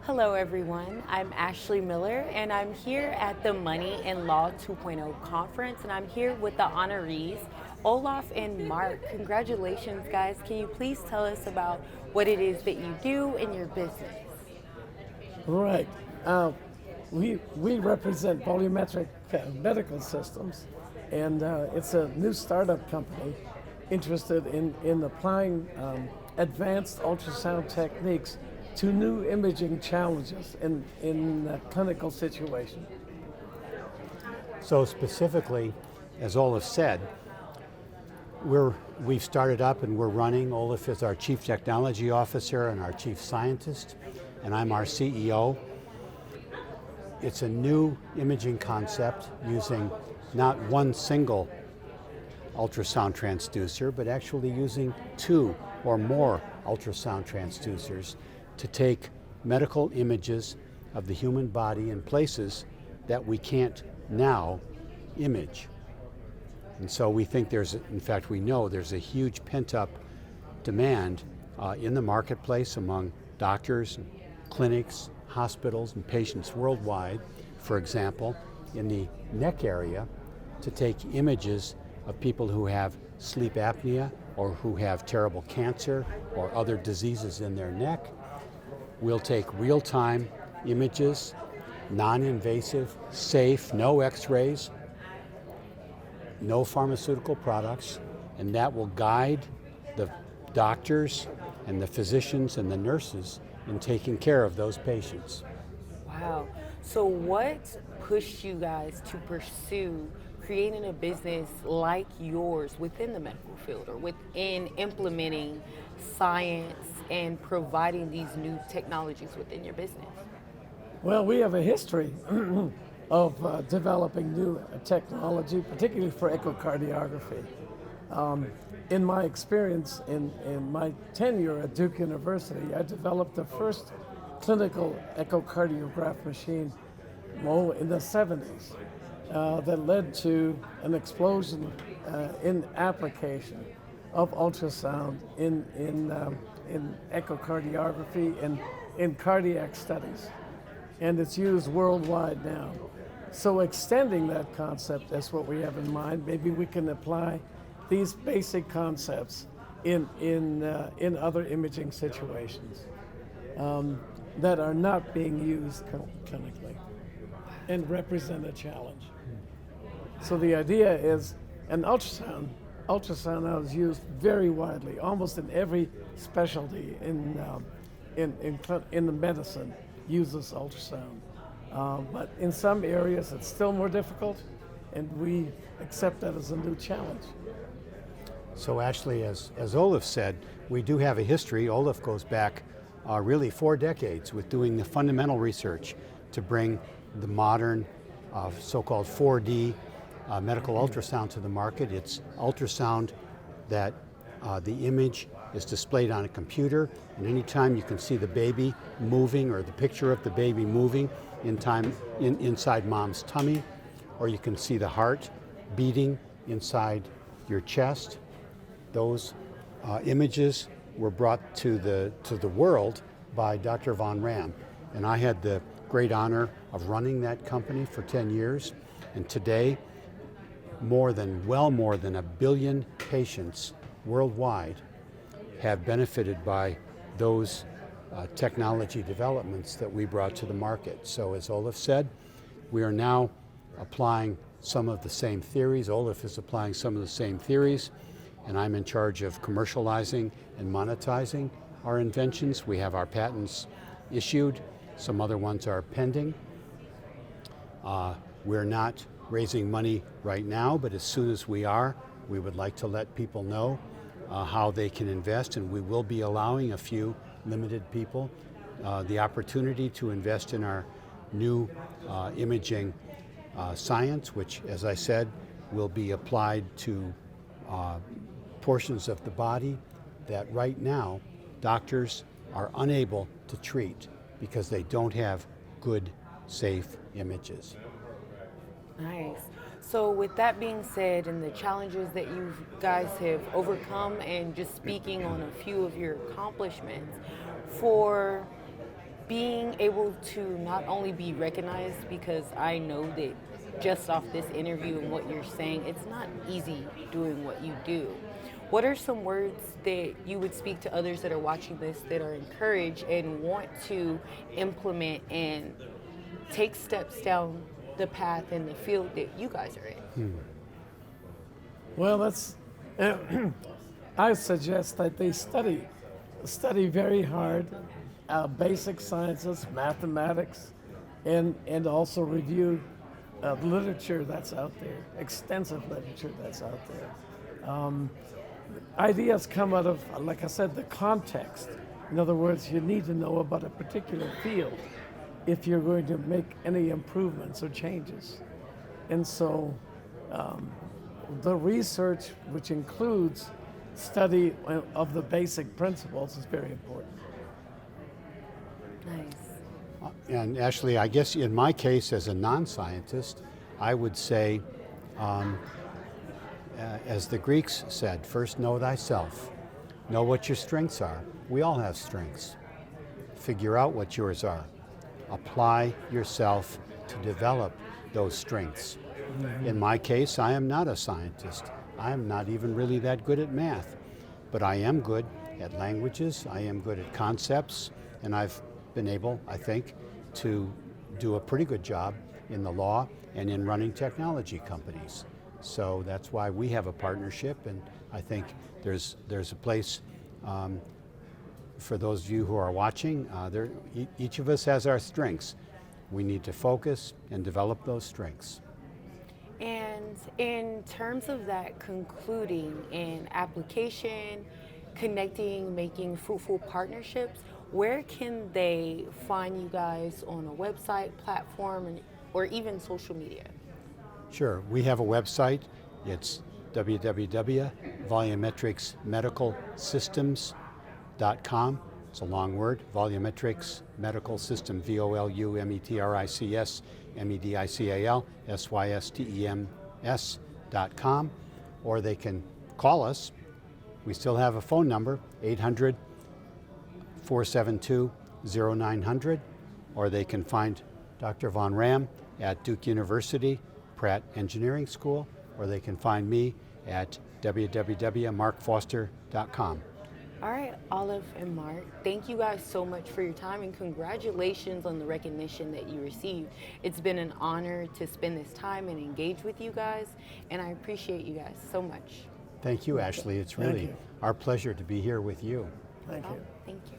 Hello, everyone. I'm Ashley Miller, and I'm here at the Money and Law 2.0 conference, and I'm here with the honorees, Olaf and Mark. Congratulations, guys. Can you please tell us about what it is that you do in your business? Right. We represent volumetric medical systems, and it's a new startup company interested in applying advanced ultrasound techniques to new imaging challenges in a clinical situation. So specifically, as Olaf said, we've started up and we're running. Olaf is our Chief Technology Officer and our Chief Scientist, and I'm our CEO. It's a new imaging concept using not one single ultrasound transducer, but actually using two or more ultrasound transducers to take medical images of the human body in places that we can't now image. And so we think in fact we know there's a huge pent-up demand in the marketplace among doctors, clinics, hospitals, and patients worldwide, for example, in the neck area, to take images of people who have sleep apnea or who have terrible cancer or other diseases in their neck. We'll take real-time images, non-invasive, safe, no x-rays, no pharmaceutical products, and that will guide the doctors and the physicians and the nurses in taking care of those patients. Wow. So, what pushed you guys to pursue creating a business like yours within the medical field or within implementing science and providing these new technologies within your business? Well, we have a history of developing new technology, particularly for echocardiography. In my experience, in my tenure at Duke University, I developed the first clinical echocardiograph machine in the 70s that led to an explosion in application of ultrasound in echocardiography and in cardiac studies. And it's used worldwide now. So extending that concept, that's what we have in mind. Maybe we can apply these basic concepts in other imaging situations that are not being used clinically and represent a challenge. So the idea is an ultrasound. Ultrasound now is used very widely, almost in every specialty in the medicine uses ultrasound. But in some areas it's still more difficult, and we accept that as a new challenge. So Ashley, as Olaf said, we do have a history. Olaf goes back really 4 decades with doing the fundamental research to bring the modern so-called 4D medical ultrasound to the market. It's ultrasound that the image is displayed on a computer, and anytime you can see the baby moving or the picture of the baby moving inside mom's tummy, or you can see the heart beating inside your chest. Those images were brought to the world by Dr. Von Ram, and I had the great honor of running that company for 10 years, and today well more than 1 billion patients worldwide have benefited by those technology developments that we brought to the market. So as Olaf said, we are now applying some of the same theories. Olaf is applying some of the same theories, and I'm in charge of commercializing and monetizing our inventions. We have our patents issued. Some other ones are pending. We're not raising money right now, but as soon as we are, we would like to let people know how they can invest, and we will be allowing a few limited people the opportunity to invest in our new imaging science, which, as I said, will be applied to portions of the body that right now doctors are unable to treat because they don't have good, safe images. Nice. So, with that being said, and the challenges that you guys have overcome, and just speaking on a few of your accomplishments, for being able to not only be recognized, because I know that just off this interview and what you're saying, it's not easy doing what you do. What are some words that you would speak to others that are watching this that are encouraged and want to implement and take steps down the path in the field that you guys are in? Well, that's. I suggest that they study very hard, basic sciences, mathematics, and also review literature that's out there, extensive literature that's out there. Ideas come out of, like I said, the context. In other words, you need to know about a particular field if you're going to make any improvements or changes. And so the research, which includes study of the basic principles, is very important. Nice. And Ashley, I guess in my case as a non-scientist, I would say, as the Greeks said, first know thyself. Know what your strengths are. We all have strengths. Figure out what yours are. Apply yourself to develop those strengths. In my case, I am not a scientist. I am not even really that good at math, but I am good at languages. I am good at concepts, and I've been able, I think, to do a pretty good job in the law and in running technology companies. So that's why we have a partnership, and I think there's a place for those of you who are watching. Each of us has our strengths. We need to focus and develop those strengths. And in terms of that concluding in application, connecting, making fruitful partnerships, where can they find you guys on a website, platform, or even social media? Sure, we have a website. It's www.volumetricsmedicalsystems.com. It's a long word, Volumetrics Medical System, VOLUMETRICS MEDICAL or they can call us. We still have a phone number, 800-472-0900, or they can find Dr. Von Ram at Duke University, Pratt Engineering School, or they can find me at www.markfoster.com. All right, Olive and Mark, thank you guys so much for your time, and congratulations on the recognition that you received. It's been an honor to spend this time and engage with you guys, and I appreciate you guys so much. Thank you, Ashley. It's really our pleasure to be here with you. Thank you. Thank you.